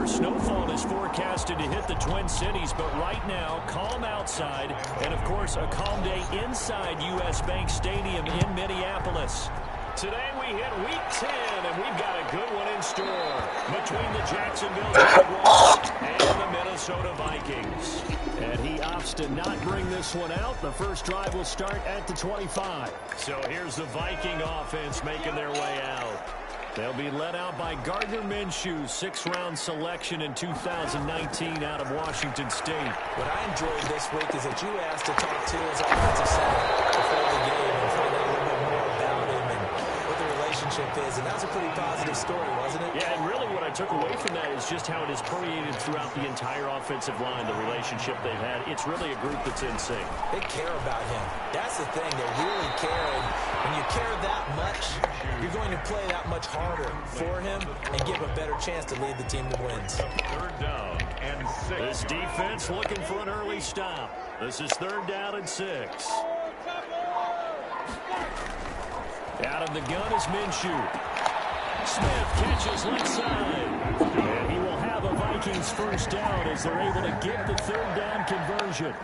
more snowfall is forecasted to hit the Twin Cities, but right now, calm outside, and of course, a calm day inside U.S. Bank Stadium in Minneapolis. Today we hit Week 10, and we've got a good one in store between the Jacksonville Jaguars and the Minnesota Vikings. And he opts to not bring this one out. The first drive will start at the 25. So here's the Viking offense making their way out. They'll be led out by Gardner Minshew, sixth-round selection in 2019 out of Washington State. What I enjoyed this week is that you asked to talk to his offensive center before the game and find out a little bit more about him and what the relationship is. And that was a pretty positive story, wasn't it? Yeah, and really what I took away from that is just how it has permeated throughout the entire offensive line, the relationship they've had. It's really a group that's in sync. They care about him. That's the thing. They really care. And when you care that much, you're going to play that much harder for him and give him a better chance to lead the team to wins. Third down and 6. This defense looking for an early stop. This is third down and 6. Out of the gun is Minshew. Smith catches left side. And he will have a Vikings first down as they're able to get the third down conversion.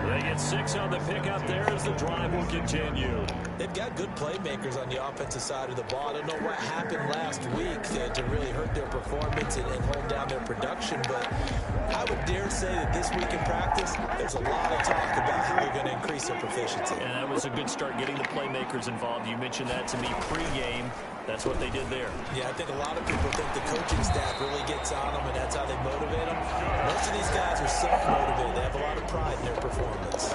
They get 6 on the pickup there as the drive will continue. They've got good playmakers on the offensive side of the ball. I don't know what happened last week to really hurt their performance and hold down their production, but I would dare say that this week in practice, there's a lot of talk about how they're going to increase their proficiency. And that was a good start getting the playmakers involved. You mentioned that to me pregame. That's what they did there. Yeah, I think a lot of people think the coaching staff really gets on them, and that's how they motivate them. Most of these guys are self-motivated. They have a lot of pride in their performance.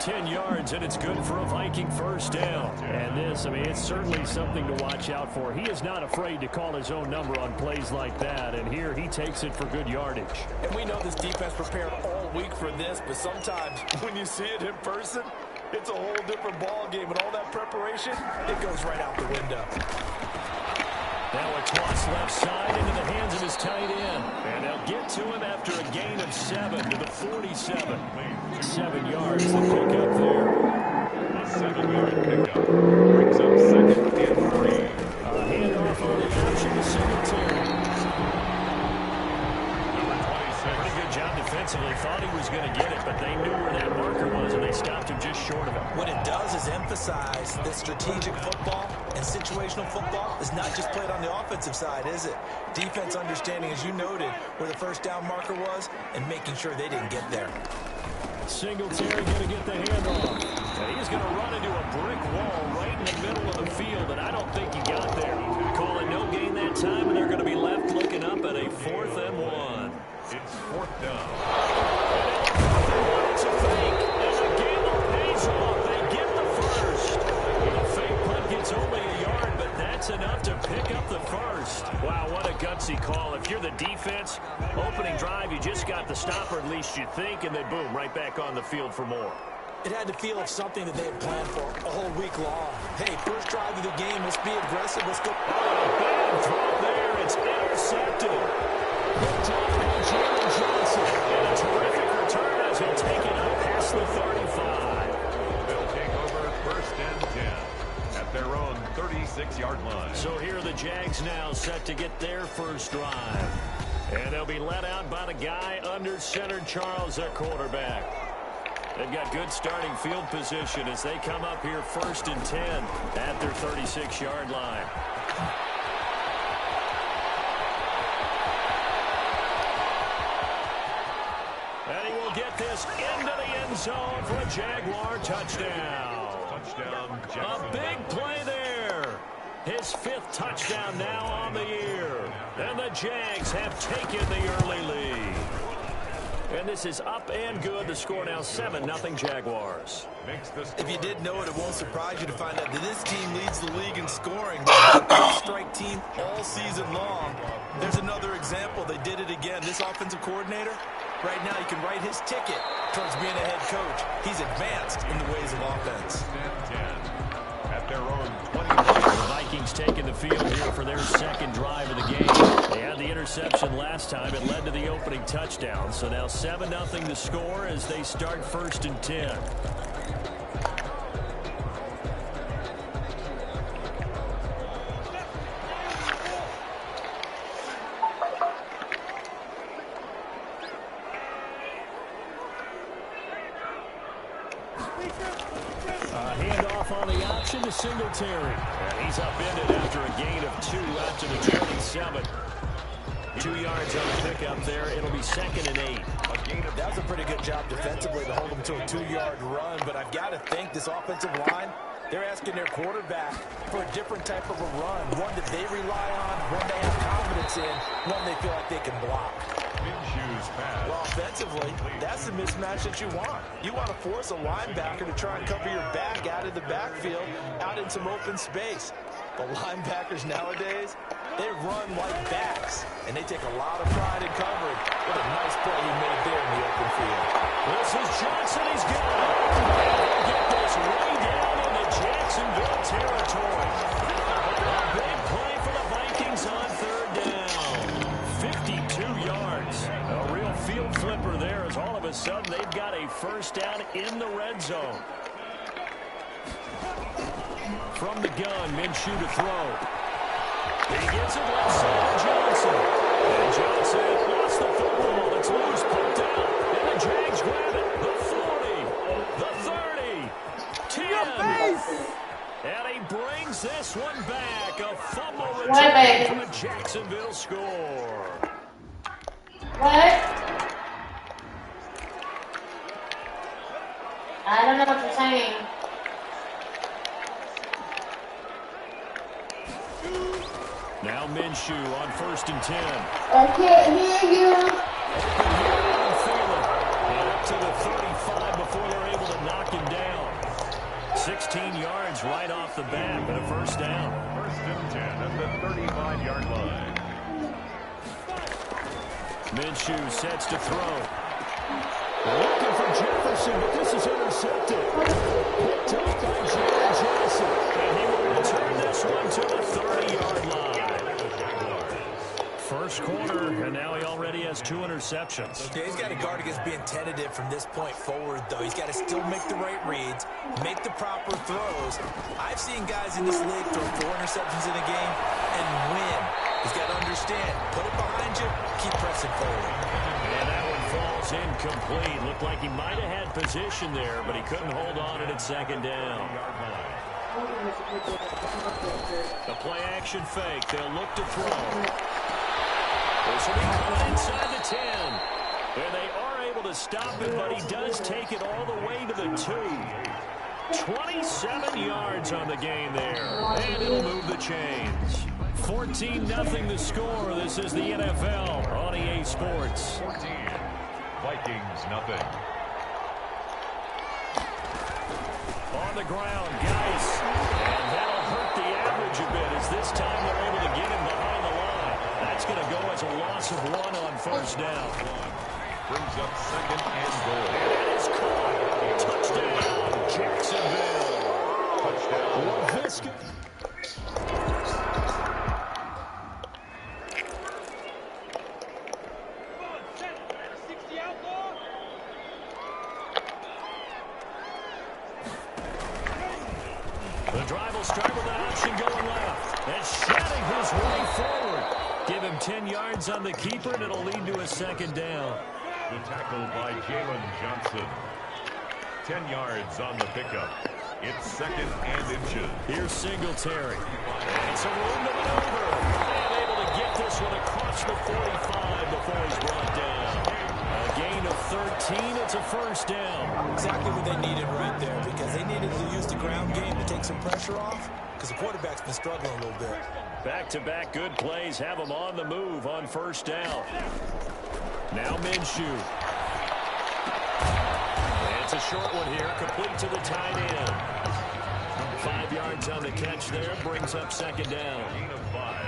10 yards, and it's good for a Viking first down. And this, I mean, it's certainly something to watch out for. He is not afraid to call his own number on plays like that, and here he takes it for good yardage. And we know this defense prepared all week for this, but sometimes when you see it in person, it's a whole different ball game, and all that preparation, it goes right out the window. Now a toss left side into the hands of his tight end. And they'll get to him after a gain of 7 to the 47. 7 yards to pick up there. A 7-yard pickup brings up second and 3. A handoff on the option to Singletary. Pretty good job defensively. Thought he was going to get it, but they knew where that marker was, and they stopped him just short of it. What it does is emphasize that strategic football and situational football is not just played on the offensive side, is it? Defense understanding, as you noted, where the first down marker was and making sure they didn't get there. Singletary going to get the handoff. And he's going to run into a brick wall right in the middle of the field, and I don't think he got there. Calling no gain that time, and they're going to be left looking up at a 4th and 1. It's 4th down. It's a fake, and the gamble pays off. They get the first. The fake punt gets only a yard, but that's enough to pick up the first. Wow, what a gutsy call. If you're the defense, opening drive, you just got the stop, or at least you think, and then boom, right back on the field for more. It had to feel like something that they had planned for a whole week long. Hey, first drive of the game, let's be aggressive, let's go. Oh, bad throw there. It's intercepted. Picked up by Jalen Johnson. And a terrific return as he'll take it up past the 35. They'll take over 1st and 10 at their own 36-yard line. So here are the Jags now set to get their first drive. And they'll be led out by the guy under center, Charles, their quarterback. They've got good starting field position as they come up here 1st and 10 at their 36-yard line. And he will get this into the end zone for a Jaguar touchdown. Touchdown, A Jacksonville. big play there. His 5th touchdown now on the year. And the Jags have taken the early lead. And this is up and good. The score now 7-0 Jaguars. If you did know it, it won't surprise you to find out that this team leads the league in scoring. They're strike team all season long. There's another example. They did it again. This offensive coordinator, right now he can write his ticket towards being a head coach. He's advanced in the ways of offense. 10 at their own 20. The Vikings taking the field here for their second drive of the game. They had the interception last time. It led to the opening touchdown. So now 7-0 the score as they start 1st and 10. Singletary. And he's upended after a gain of 2 out to the 27. 2 yards on the pickup there. It'll be 2nd and 8. That was a pretty good job defensively to hold them to a 2-yard run, but I've got to think this offensive line, they're asking their quarterback for a different type of a run, one that they rely on, one they have confidence in, one they feel like they can block. Well, offensively, that's the mismatch that you want. You want to force a linebacker to try and cover your back out of the backfield, out in some open space. The linebackers nowadays, they run like backs, and they take a lot of pride in covering. What a nice play he made there in the open field. This is Johnson. He's got it. And he'll get this way down into Jacksonville territory. A big play for the Vikings on 3rd down. 52 yards. A real field flipper there as all of a sudden they've got a 1st down in the red zone. From the gun, Minshew to throw. He gets it left side to Johnson. And Johnson lost the football. It's loose, pumped out. And the Jags grab it. The 40, the 30, 10. And he brings this one back. A fumble return from a Jacksonville score. What? I don't know what you're saying. Now Minshew on 1st and 10. I can't hear you. And up to the 35 before they're able to knock him down. 16 yards right off the bat, but a 1st down. 1st and 10 at the 35-yard line. Minshew sets to throw. Looking for Jefferson, but this is intercepted. Picked up by Jared Johnson. And he will return this one to the 30-yard line. First quarter, and now he already has 2 interceptions. Yeah, he's got to guard against being tentative from this point forward, though. He's got to still make the right reads, make the proper throws. I've seen guys in this league throw 4 interceptions in a game and win. He's got to understand, put it behind you, keep pressing forward. And that one falls incomplete. Looked like he might have had position there, but he couldn't hold on it at 2nd down. The play-action fake. They'll look to throw. This will be coming inside the 10. And they are able to stop him, but he does take it all the way to the 2. 27 yards on the game there. And it'll move the chains. 14-0 the score. This is the NFL on EA Sports. 14. Vikings nothing. On the ground, Geis. And that'll hurt the average a bit as this time they're able to get him behind the line. That's going to go as a loss of 1 on 1st down. Brings up 2nd and goal. And it is caught. Touchdown, Jacksonville. Touchdown. LaVisca. The drive will start with an option going left. And shedding his way forward. Give him 10 yards on the keeper, and it'll lead to a 2nd down. The tackle by Jalen Johnson. 10 yards on the pickup. It's 2nd and inches. Here's Singletary. And it's a room to maneuver. And able to get this one across the 45 before he's brought down. A gain of 13. It's a 1st down. Exactly what they needed right there, because they needed to use the ground game to take some pressure off, because the quarterback's been struggling a little bit. Back-to-back good plays have him on the move on 1st down. Now Minshew. It's a short one here, complete to the tight end. 5 yards on the catch there, brings up 2nd down.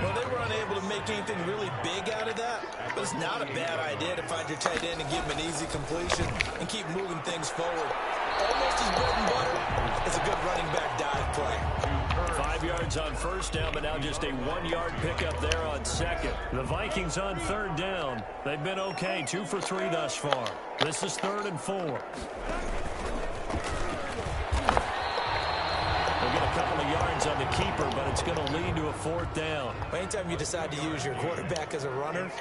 Well, they were unable to make anything really big out of that, but it's not a bad idea to find your tight end and give him an easy completion and keep moving things forward. Almost as bread and butter. It's a good running back dive play. 5 yards on 1st down, but now just a 1-yard pickup there on 2nd. The Vikings on 3rd down. They've been okay, 2 for 3 thus far. This is 3rd and 4. They'll get a couple of yards on the keeper, but it's going to lead to a 4th down. Anytime you decide to use your quarterback as a runner,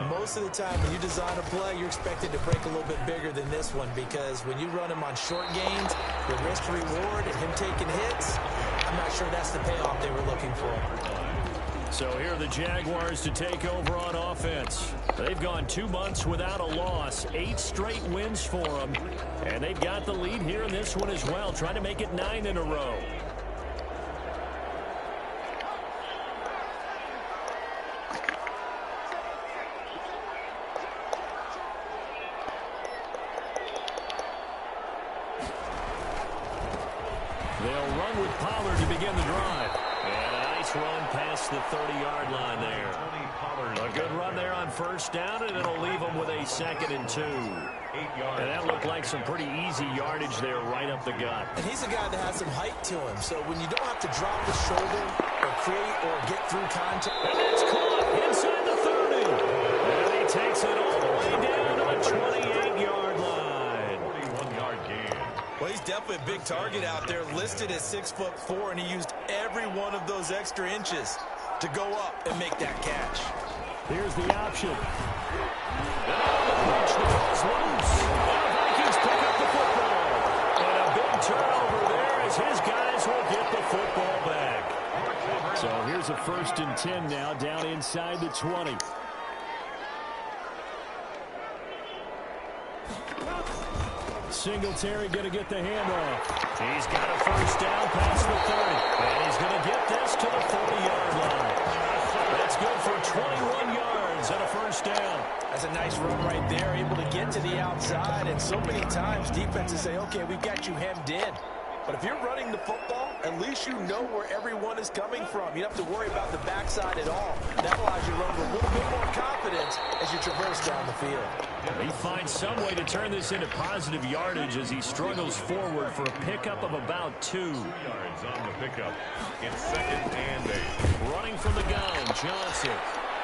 most of the time when you design a play, you're expected to break a little bit bigger than this one, because when you run him on short gains, the risk to reward and him taking hits, I'm not sure that's the payoff they were looking for. So here are the Jaguars to take over on offense. They've gone 2 months without a loss, 8 straight wins for them. And they've got the lead here in this one as well, trying to make it 9 in a row. They'll run with Pollard to begin the drive. And a nice run past the 30-yard line there. A good run there on first down, and it'll leave them with a 2nd and 2. And that looked like some pretty easy yardage there right up the gut. And he's a guy that has some height to him, so when you don't have to drop the shoulder or create or get through contact. And it's caught inside the 30. And he takes it all the way down to the 28-yard line. 41-yard gain. Well, he's definitely a big target out there, listed at 6'4", and he used every one of those extra inches to go up and make that catch. Here's the option. And the ball's loose. And the Vikings pick up the football. And a big turnover there as his guys will get the football back. So here's a 1st and 10 now, down inside the 20. Singletary going to get the handoff. He's got a 1st down past the 30. And he's going to get this to the 40-yard line. That's good for 21 yards and a 1st down. That's a nice run right there, able to get to the outside. And so many times defenses say, okay, we've got you hemmed in. But if you're running the football, at least you know where everyone is coming from. You don't have to worry about the backside at all. That allows you to run with a little bit more confidence as you traverse down the field. He finds some way to turn this into positive yardage as he struggles forward for a pickup of about 2. 2 yards on the pickup. It's 2nd and 8. Running from the gun, Johnson.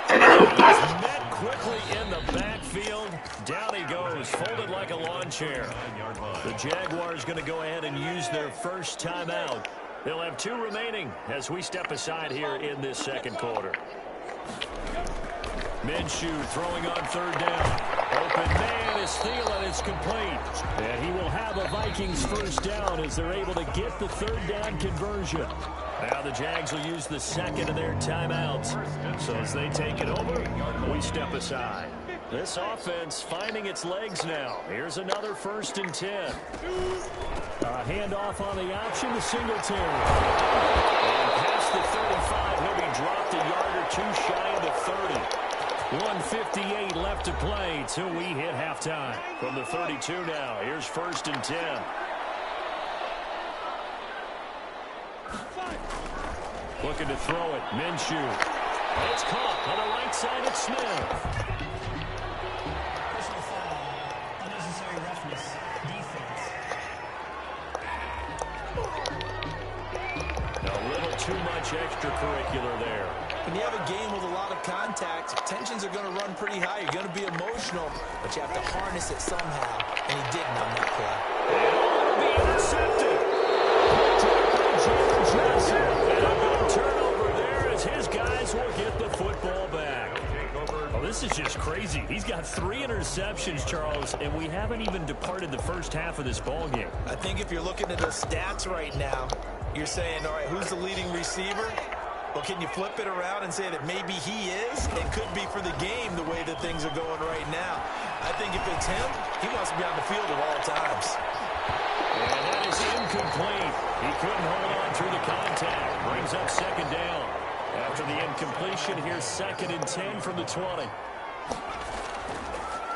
He's met quickly in the backfield. Down he goes, folded like a lawn chair. 9-yard line. The Jaguars going to go ahead and use their first timeout. They'll have 2 remaining as we step aside here in this 2nd quarter. Minshew throwing on 3rd down. Open man is Thielen. It's complete. And he will have a Vikings 1st down as they're able to get the 3rd down conversion. Now the Jags will use the 2nd of their timeouts. So as they take it over, we step aside. This offense finding its legs now. Here's another 1st and 10. A handoff on the option to Singletary. And past the 35, he'll be dropped a yard or 2 shy of the 30. 1:58 left to play till we hit halftime. From the 32 now, here's 1st and 10. Looking to throw it, Minshew. It's caught on the right side of Smith. Personal foul, unnecessary roughness, defense. A little too much extracurricular there. When you have a game with a lot of contact, tensions are going to run pretty high. You're going to be emotional, but you have to harness it somehow, and he didn't on that play. It'll be intercepted. Jalen Johnson. And a big turnover there as his guys will get the football back. Oh, this is just crazy. He's got 3 interceptions, Charles, and we haven't even departed the first half of this ballgame. I think if you're looking at the stats right now, you're saying, all right, who's the leading receiver? Well, can you flip it around and say that maybe he is and could be for the game the way that things are going right now? I think if it's him, he wants to be on the field at all times. And that is incomplete. He couldn't hold on through the contact. Brings up 2nd down. After the incompletion, here's 2nd and 10 from the 20.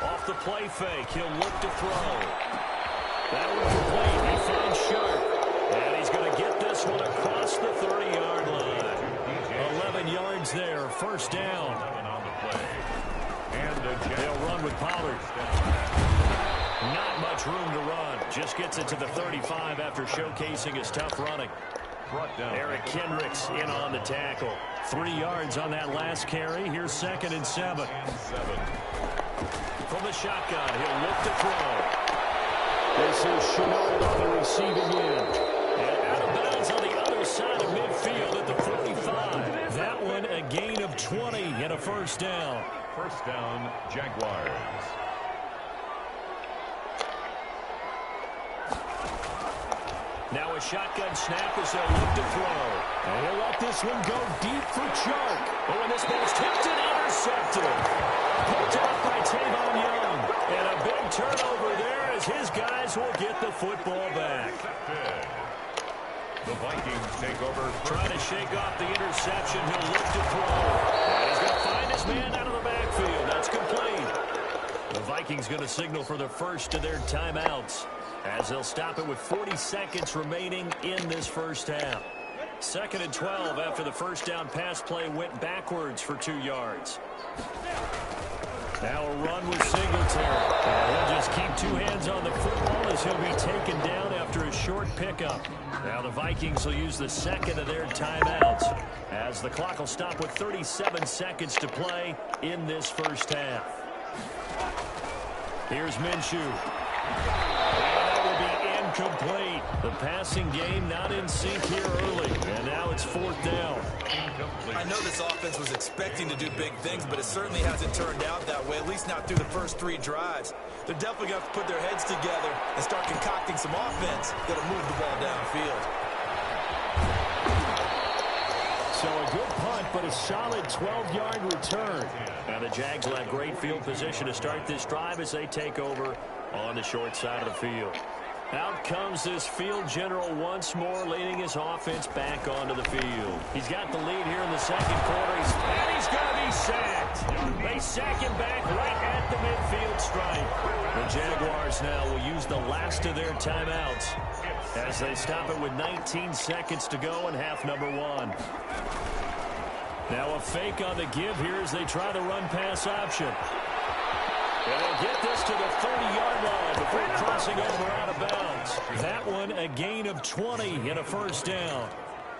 Off the play fake, he'll look to throw. That one complete. He finds Sharp. And he's going to get this one across the 30-yard line. 11 yards there, 1st down. On the play. And they'll run with Pollard. Not much room to run. Just gets it to the 35 after showcasing his tough running. Eric Kendricks in on the tackle. 3 yards on that last carry. Here's 2nd and 7. From the shotgun, he'll look to throw. This is Shenault on the receiving end. And out of bounds on the other side of midfield at the 45. That one a gain of 20 and a 1st down. 1st down, Jaguars. Now a shotgun snap as they'll look to throw. And he'll let this one go deep for Chark. Oh, and this ball's tipped and intercepted. Picked up by Tavon Young. And a big turnover there as his guys will get the football back. The Vikings take over. Trying to shake off the interception. He'll look to throw. And he's going to find his man out of the backfield. That's complete. The Vikings going to signal for the first of their timeouts as they'll stop it with 40 seconds remaining in this first half. 2nd and 12 after the first down pass play went backwards for 2 yards. Now a run with Singletary. And he'll just keep 2 hands on the football as he'll be taken down after a short pickup. Now the Vikings will use the second of their timeouts as the clock will stop with 37 seconds to play in this first half. Here's Minshew. And that will be incomplete. The passing game not in sync here early. And now it's 4th down. I know this offense was expecting to do big things, but it certainly hasn't turned out that way, at least not through the first 3 drives. They're definitely going to have to put their heads together and start concocting some offense that'll move the ball downfield. So a good punt, but a solid 12-yard return. Now the Jags will have great field position to start this drive as they take over on the short side of the field. Out comes this field general once more, leading his offense back onto the field. He's got the lead here in the second quarter, and he's going to be sacked. They sack him back right at the midfield stripe. The Jaguars now will use the last of their timeouts as they stop it with 19 seconds to go in half number 1. Now a fake on the give here as they try the run-pass option. And they'll get this to the 30-yard line before crossing over out of bounds. That one a gain of 20 and a first down.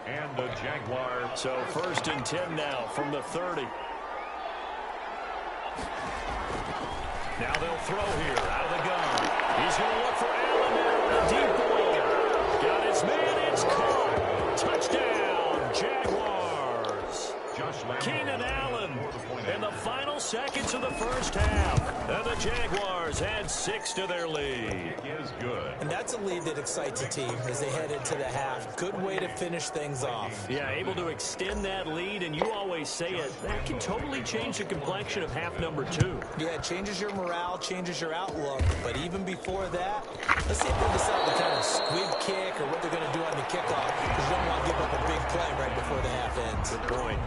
And the Jaguars. So 1st and 10 now from the 30. Now they'll throw here out of the gun. He's going to look for Allen there. A deep ball. Got his man. It's caught. Touchdown, Jaguars. Keenan Allen in the final seconds of the first half. And the Jaguars add 6 to their lead. Is good. And that's a lead that excites a team as they head into the half. Good way to finish things off. Yeah, able to extend that lead, and you always say it, that can totally change the complexion of half number 2. Yeah, it changes your morale, changes your outlook. But even before that, let's see if they decide the kind of squib kick or what they're going to do on the kickoff, because you don't want to give up a big play right before the half ends. Good point.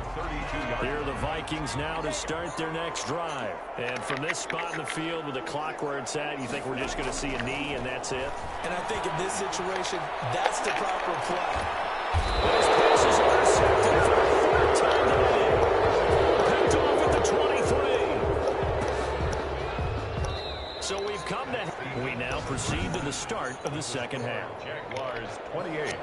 Here are the Vikings now to start their next drive. And from this spot in the field with the clock where it's at, you think we're just going to see a knee and that's it? And I think in this situation, that's the proper play. This pass is intercepted for the 3rd time today. Picked off at the 23. So we've come to... We now proceed to the start of the second half. Jaguars 28.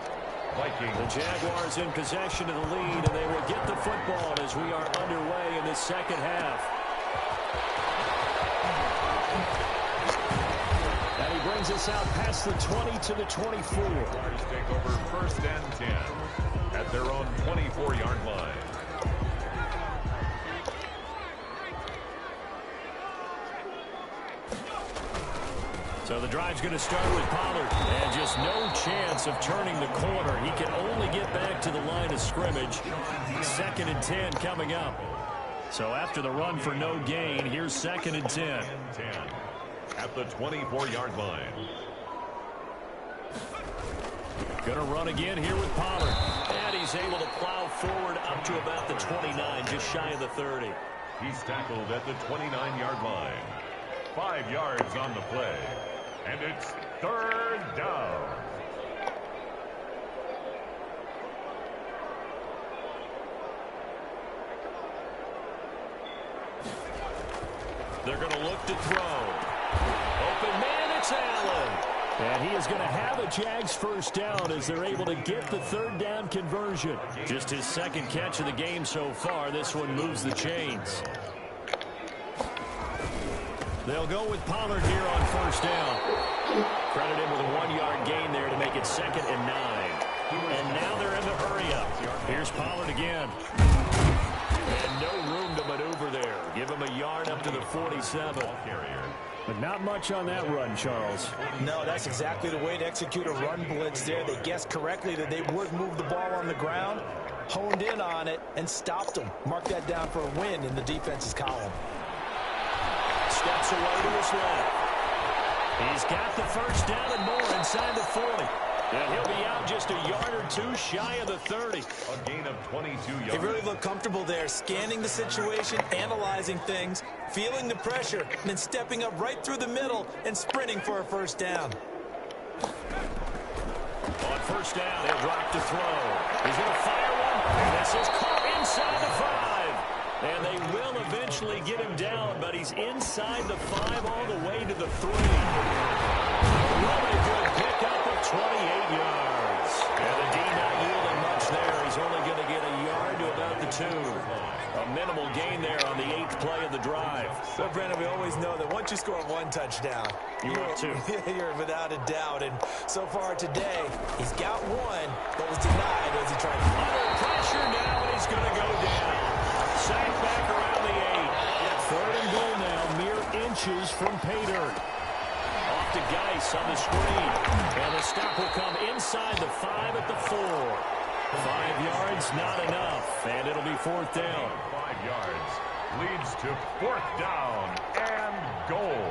Vikings. The Jaguars in possession of the lead, and they will get the football as we are underway in the second half. And he brings us out past the 20 to the 24. Jaguars take over 1st and 10 at their own 24-yard line. So the drive's going to start with Pollard. And just no chance of turning the corner. He can only get back to the line of scrimmage. 2nd and 10 coming up. So after the run for no gain, here's 2nd and 10. At the 24-yard line. Going to run again here with Pollard. And he's able to plow forward up to about the 29, just shy of the 30. He's tackled at the 29-yard line. 5 yards on the play. And it's 3rd down. They're going to look to throw. Open man, it's Allen. And he is going to have a Jags first down as they're able to get the 3rd down conversion. Just his 2nd catch of the game so far. This one moves the chains. They'll go with Pollard here on 1st down. Credit him with a 1-yard gain there to make it 2nd and 9. And now they're in the hurry up. Here's Pollard again. And no room to maneuver there. Give him a yard up to the 47. Carrier. But not much on that run, Charles. No, that's exactly the way to execute a run blitz there. They guessed correctly that they would move the ball on the ground, honed in on it, and stopped them. Mark that down for a win in the defense's column. Steps away to his left. He's got the first down and more inside the 40. And he'll be out just a yard or two shy of the 30. A gain of 22 yards. They really look comfortable there, scanning the situation, analyzing things, feeling the pressure, and then stepping up right through the middle and sprinting for a first down. On first down, he'll drop to throw. He's going to fire one. And this is caught inside the 5. And they will eventually get him down, but he's inside the 5 all the way to the 3. Really good pickup of 28 yards. And the D not yielding much there. He's only going to get a yard to about the 2. A minimal gain there on the 8th play of the drive. Well, Brandon, we always know that once you score one touchdown, you're without a doubt. And so far today, he's got one, but was denied as he tried to. Under pressure now, and he's going to go down. Sack back around the 8. Third and goal now, mere inches from pay dirt. Off to Geis on the screen. And the stop will come inside the 5 at the 4. 5 yards, not enough. And it'll be 4th down. 5 yards leads to 4th down and goal.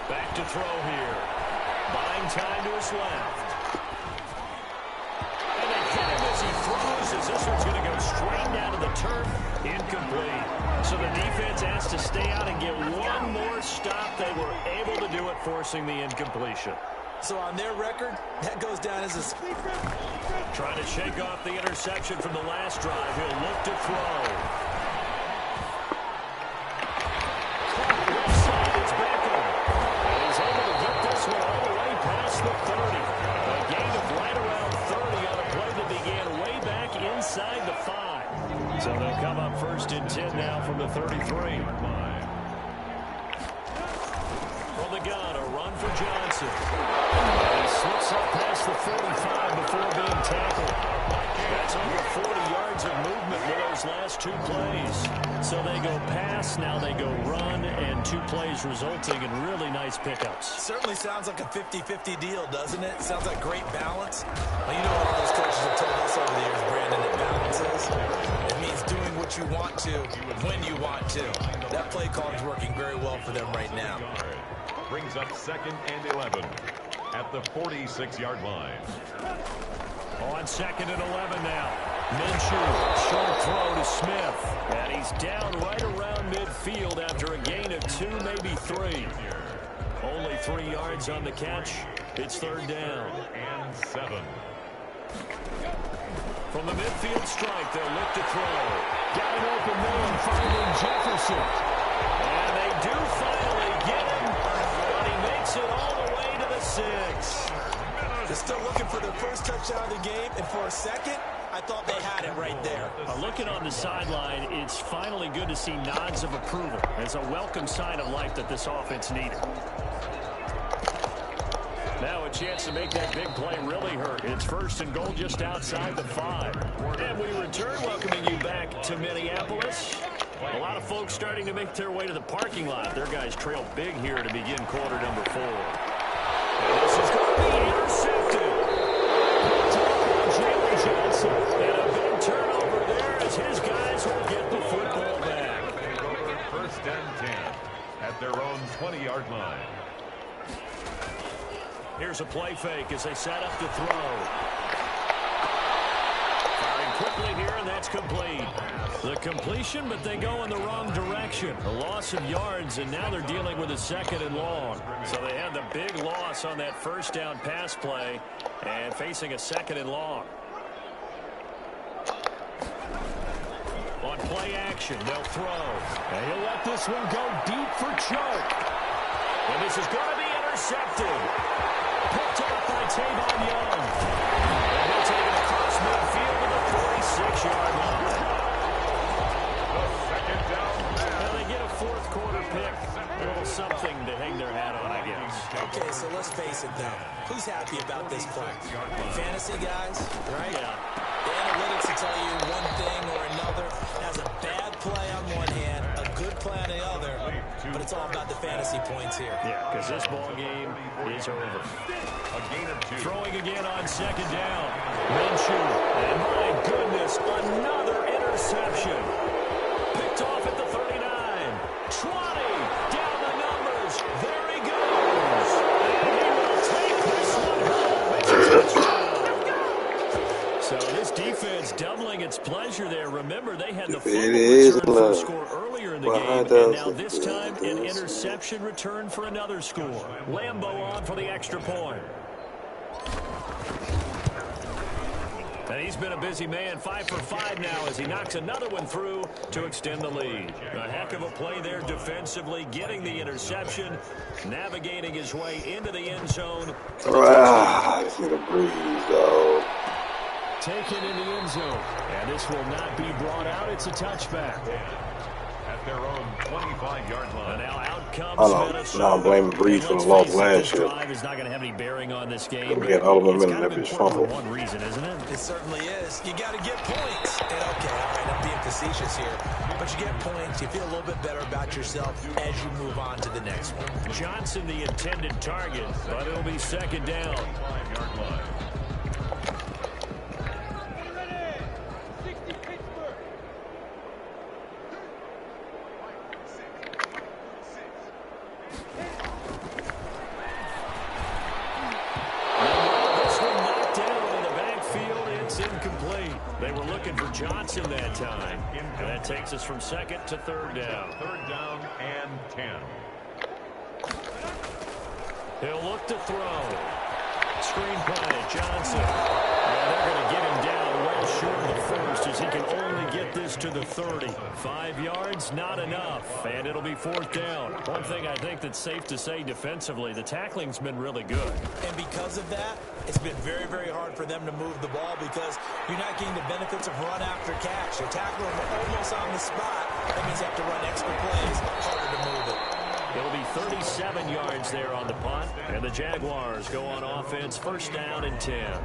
Back to throw here. Buying time to his left. And they hit him as he throws, as this one's going to go straight down to the turf. Incomplete. So the defense has to stay out and get one more stop. They were able to do it, forcing the incompletion. So on their record, that goes down as a... Trying to shake off the interception from the last drive. He'll look to throw. Left side, it's Beckham. And he's able to get this one all the way past the 30. A gain of right around 30 on a play that began way back inside the 5. So they'll come up 1st and 10 now from the 33. From the gun, a run for Johnson. And he slips up past the 45 before being tackled. That's over 40 yards of movement with those last 2 plays. So they go pass, now they go run, and 2 plays resulting in really nice pickups. Certainly sounds like a 50-50 deal, doesn't it? Sounds like great balance. Well, you know what all those coaches have told us over the years, Brandon, that balance is? It means doing what you want to when you want to. That play call is working very well for them right now. Brings up 2nd and 11 at the 46-yard line. On 2nd and 11 now. Minshew, short throw to Smith. And he's down right around midfield after a gain of 2, maybe 3. Only 3 yards on the catch. It's 3rd down. And 7. From the midfield strike, they'll look to throw. Got an open man, finding Jefferson. And they do finally get him, but he makes it all the way to the 6. They're still looking for their first touchdown of the game, and for a second, I thought they had it right there. Looking on the sideline, it's finally good to see nods of approval. It's a welcome sign of life that this offense needed. Now a chance to make that big play really hurt. It's 1st and goal just outside the 5. And we return, welcoming you back to Minneapolis. A lot of folks starting to make their way to the parking lot. Their guys trail big here to begin quarter number 4. And this is going to be intercepted. Jalen Johnson. And a big turnover there as his guys will get the football back. 1st and 10 at their own 20-yard line. Here's a play fake as they set up to throw. Firing quickly here, and that's complete. The completion, but they go in the wrong direction. A loss of yards, and now they're dealing with a 2nd and long. So they had the big loss on that 1st down pass play and facing a 2nd and long. On play action, they'll throw. And he'll let this one go deep for Chark. And this is going to be intercepted. Picked up by Tavon Young. And he'll take it across midfield to the 46-yard line. The 2nd down. Now they get a 4th quarter pick. A little something to hang their hat on, I guess. Okay, so let's face it, though. Who's happy about this play? Fantasy guys, right? Yeah. The analytics will tell you one thing or another. Has a bad play on one hand, a good play on the other. it's all about the fantasy points here. Yeah, because this ball game is over. A gain of 2. Throwing again on second down. Minshew, and my goodness, another interception. Picked off at the 39. 20, down the numbers. There he goes. And he will take this one home. It's a touchdown. So this defense doubling its pleasure there. Remember, they had the fumble return for a score earlier in the game, and now this time an interception return for another score. Lambeau on for the extra point. And he's been a busy man, 5 for 5 now as he knocks another one through to extend the lead. A heck of a play there defensively, getting the interception, navigating his way into the end zone. It's a breeze, though. Taken in the end zone, and this will not be brought out. It's a touchback. At their own 25-yard line. And now out comes I don't blame Breeze for the loss last year. Is not going to have any bearing on this game. We had all of them in that bitch for fumble. one reason, isn't it? It certainly is. You got to get points. And okay, all right, I'm being facetious here. But you get points, you feel a little bit better about yourself as you move on to the next one. Johnson the intended target, but it'll be second down. 5-yard line. Johnson that time. And that takes us from second to third down. Third down and 10. He'll look to throw. Screen play, Johnson. And they're going to get him down well short of the first as he can only get this to the 30. 5 yards, not enough. And it'll be fourth down. One thing I think that's safe to say defensively, the tackling's been really good. And because of that, it's been very, very hard for them to move the ball because you're not getting the benefits of run after catch. You're tackling almost on the spot. That means you have to run extra plays, harder to move it. It'll be 37 yards there on the punt. And the Jaguars go on offense, first down and 10.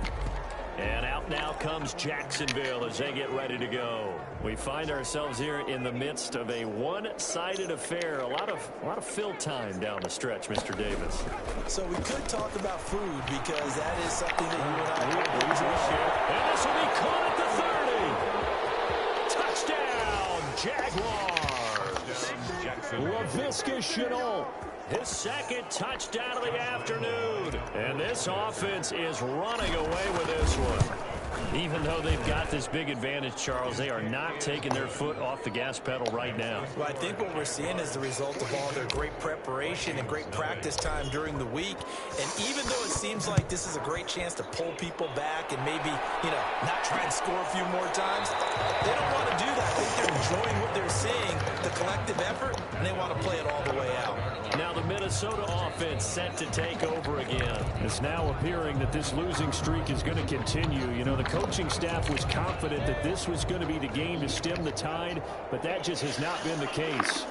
And out now comes Jacksonville as they get ready to go. We find ourselves here in the midst of a one-sided affair. A lot of fill time down the stretch, Mr. Davis. So we could talk about food because that is something that you and I will share. And this will be caught at the 30. Touchdown, Jaguars. Laviska Shenault. His second touchdown of the afternoon. And this offense is running away with this one. Even though they've got this big advantage, Charles, they are not taking their foot off the gas pedal right now. Well, I think what we're seeing is the result of all their great preparation and great practice time during the week. And even though it seems like this is a great chance to pull people back and maybe, not try and score a few more times, they don't want to do that. I think they're enjoying what they're seeing, the collective effort, and they want to play it all the way out. Now the Minnesota offense set to take over again. It's now appearing that this losing streak is going to continue. The coaching staff was confident that this was going to be the game to stem the tide, but that just has not been the case.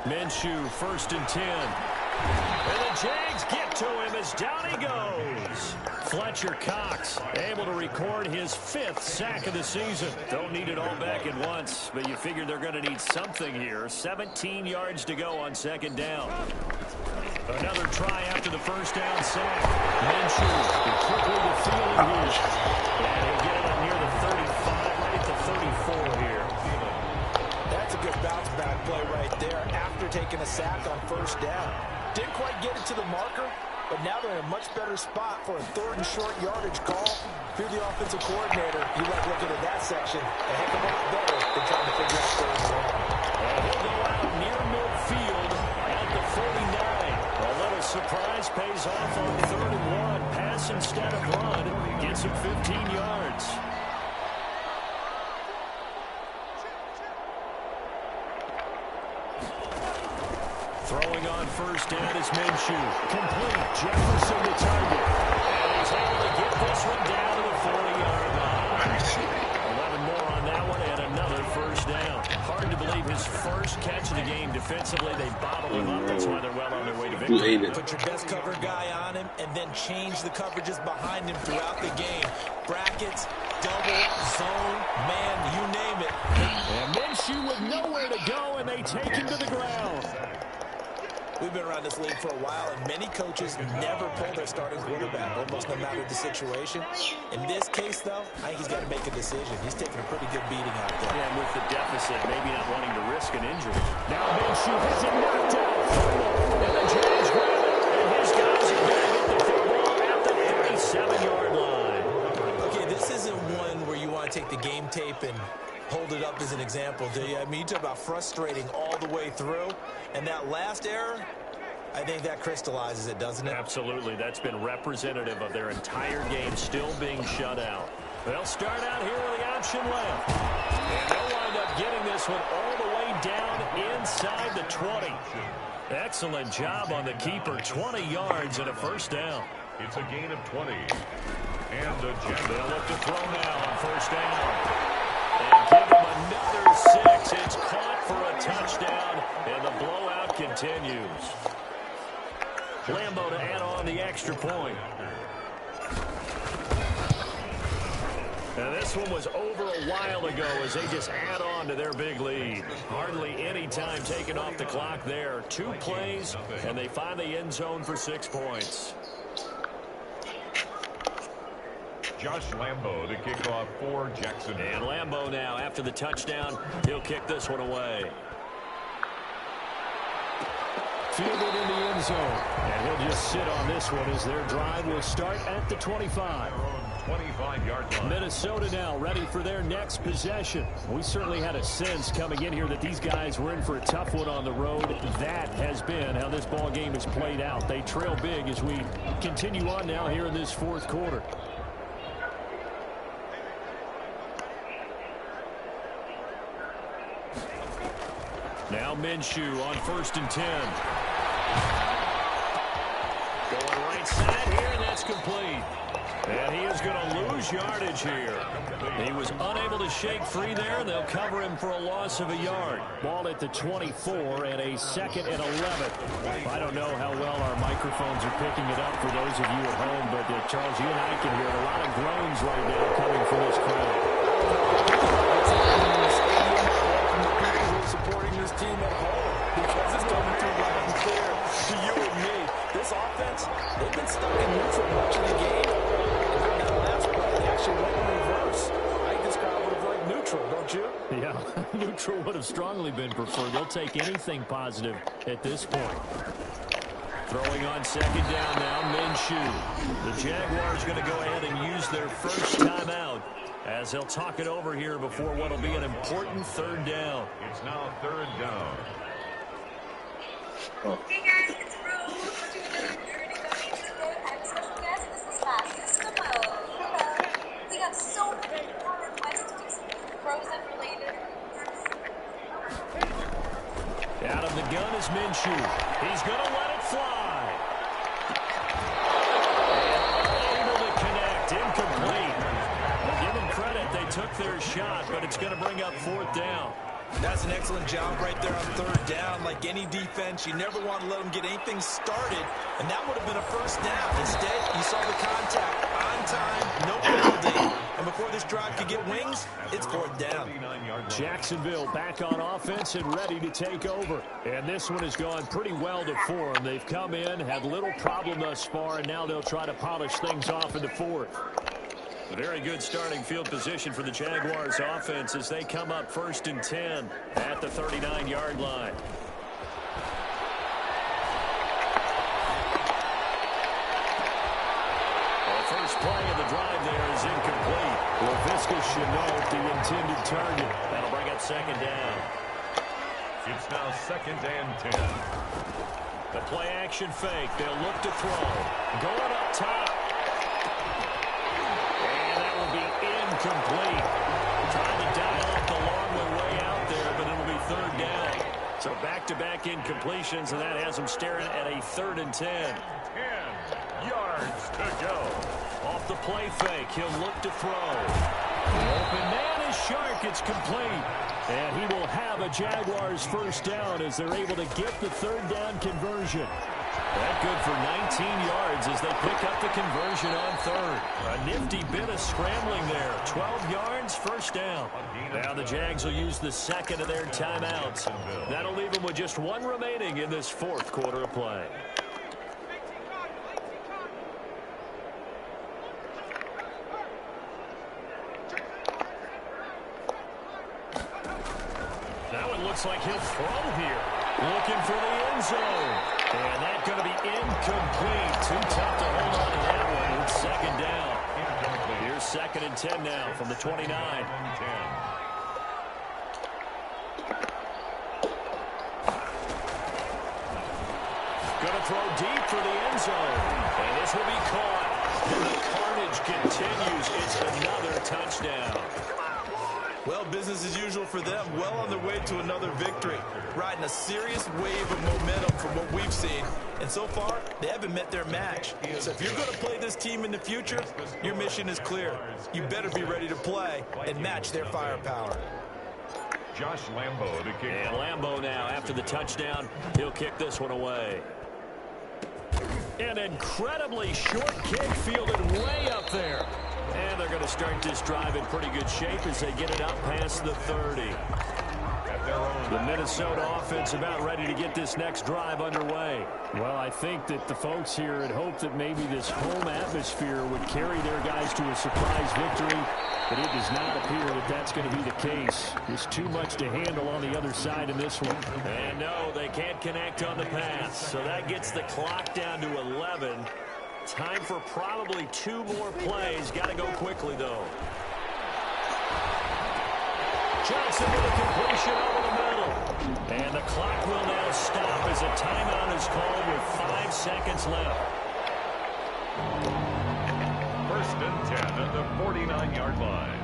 Minshew, first and 10. And the Jags get to him as down he goes. Fletcher Cox able to record his 5th sack of the season. Don't need it all back at once, but you figure they're going to need something here. 17 yards to go on second down. Another try after the first down sack. Minshew quickly to field here. And he'll get it up near the 35, right at the 34 here. That's a good bounce back play right there after taking a sack on first down. Didn't quite get it to the marker, but now they're in a much better spot for a 3rd and short yardage call. If you're the offensive coordinator, you like looking at that section a heck of a lot better than trying to figure out 3rd and long. And he'll go out near midfield at the 49. A little surprise pays off on 3rd and 1. Pass instead of run. Gets him 15 yards. Throwing on first down is Minshew. Complete. Jefferson the target. And he's able to get this one down to the 40-yard line. 11 more on that one and another first down. Hard to believe his first catch of the game defensively. They bottle him up. That's why they're well on their way to victory. Put your best cover guy on him and then change the coverages behind him throughout the game. Brackets, double, zone, man, you name it. And Minshew with nowhere taken to the ground. We've been around this league for a while, and many coaches never pull their starting quarterback, almost no matter the situation. In this case, though, I think he's got to make a decision. He's taking a pretty good beating out there. Yeah, and with the deficit, maybe not wanting to risk an injury. Now Minshew has it knocked out. And the Jags grab it, and his guys are going to get the football at the 37-yard line. Okay, this isn't one where you want to take the game tape and hold it up as an example, do you? I mean, you talk about frustrating all the way through. And that last error, I think that crystallizes it, doesn't it? Absolutely. That's been representative of their entire game still being shut out. They'll start out here with the option left. And they'll wind up getting this one all the way down inside the 20. Excellent job on the keeper. 20 yards and a first down. It's a gain of 20. And the Jags. They'll look to throw now on first down. And give him another 6. It's caught for a touchdown, and the blowout continues. Lambo to add on the extra point. Now this one was over a while ago as they just add on to their big lead. Hardly any time taken off the clock there. 2 plays, and they find the end zone for 6 points. Josh Lambo to kick off for Jacksonville. And Lambo now, after the touchdown, he'll kick this one away. Fielded in the end zone. And he'll just sit on this one as their drive will start at the 25. 25-yard line. Minnesota now ready for their next possession. We certainly had a sense coming in here that these guys were in for a tough one on the road. That has been how this ball game has played out. They trail big as we continue on now here in this fourth quarter. Now Minshew on 1st and 10. Going right side here, and that's complete. And he is going to lose yardage here. He was unable to shake free there, and they'll cover him for a loss of a yard. Ball at the 24 and a 2nd and 11. I don't know how well our microphones are picking it up for those of you at home, but Charles, you and I can hear a lot of groans right now coming from this crowd. Supporting this team at home because it's coming through loud and clear to you and me. This offense, they've been stuck in neutral much of the game. And that last play, they actually went in reverse. I think this crowd would have liked neutral, don't you? Yeah, neutral would have strongly been preferred. They'll take anything positive at this point. Throwing on 2nd down now, Minshew. The Jaguars going to go ahead and use their first timeout as they'll talk it over here before what will be an important 3rd down. It's now 3rd down. Hey guys, it's Rose. I'm a special guest. This is Matt. This is Camilla. We got so many more requests to do something Frozen related. Out of the gun is Minshew. He's going to let it fly. And able to connect. Incomplete. Give them credit. They took their shot, but it's going to bring up 4th down. That's an excellent job right there on 3rd down. Like any defense, you never want to let them get anything started, and that would have been a first down. Instead, you saw the contact on time, no penalty, and before this drive could get wings, it's 4th down. Jacksonville back on offense and ready to take over. And this one has gone pretty well to form. They've come in, had little problem thus far, and now they'll try to polish things off in the 4th. A very good starting field position for the Jaguars offense as they come up 1st and 10 at the 39-yard line. The first play of the drive there is incomplete. Laviska Shenault, the intended target. That'll bring up 2nd down. It's now 2nd and 10. The play action fake. They'll look to throw. Going up top. Incomplete. Trying to dial up the long way out there, but it'll be 3rd down. So back-to-back incompletions, and that has them staring at a 3rd and 10. 10 yards to go. Off the play fake, he'll look to throw. The open man is Shark. It's complete. And he will have a Jaguars first down as they're able to get the 3rd down conversion. That good for 19 yards as they pick up the conversion on third. A nifty bit of scrambling there. 12 yards, first down. Now the Jags will use the second of their timeouts. That'll leave them with just one remaining in this fourth quarter of play. Now it looks like he'll throw here. Looking for the end zone. And that's going to be incomplete. Too tough to hold on to that one with second down. Here's 2nd and 10 now from the 29. Going to throw deep for the end zone. And this will be caught. And the carnage continues. It's another touchdown. Well, business as usual for them. Well on their way to another victory. Riding a serious wave of momentum from what we've seen. And so far, they haven't met their match. So if you're going to play this team in the future, your mission is clear. You better be ready to play and match their firepower. Josh Lambo to kick. And Lambo now, after the touchdown, he'll kick this one away. An incredibly short kick fielded way up there. And they're going to start this drive in pretty good shape as they get it up past the 30. The Minnesota offense about ready to get this next drive underway. Well, I think that the folks here had hoped that maybe this home atmosphere would carry their guys to a surprise victory, but it does not appear that that's going to be the case. There's too much to handle on the other side in this one. And no, they can't connect on the pass, so that gets the clock down to 11. Time for probably 2 more plays. Got to go quickly, though. Johnson with a completion over the middle. And the clock will now stop as a timeout is called with 5 seconds left. 1st and 10 at the 49-yard line.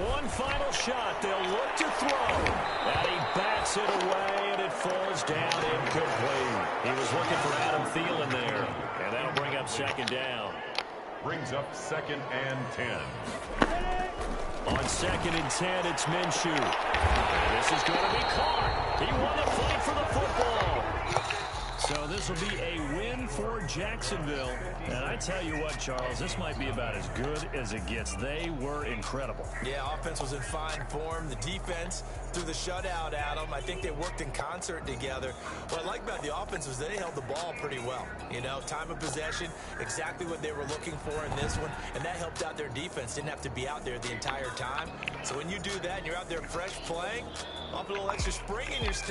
One final shot. They'll look to throw. And he bats it away, and it falls down incomplete. He was looking for Adam Thielen there. And that'll bring up 2nd down. Brings up 2nd and 10. On 2nd and 10, it's Minshew. And this is going to be caught. He won the fight for the football. So this will be a win for Jacksonville. And I tell you what, Charles, this might be about as good as it gets. They were incredible. Yeah, offense was in fine form. The defense through the shutout, Adam. I think they worked in concert together. What I like about the offense was they held the ball pretty well. You know, time of possession, exactly what they were looking for in this one. And that helped out their defense. Didn't have to be out there the entire time. So when you do that and you're out there fresh playing, up a little extra spring in your step.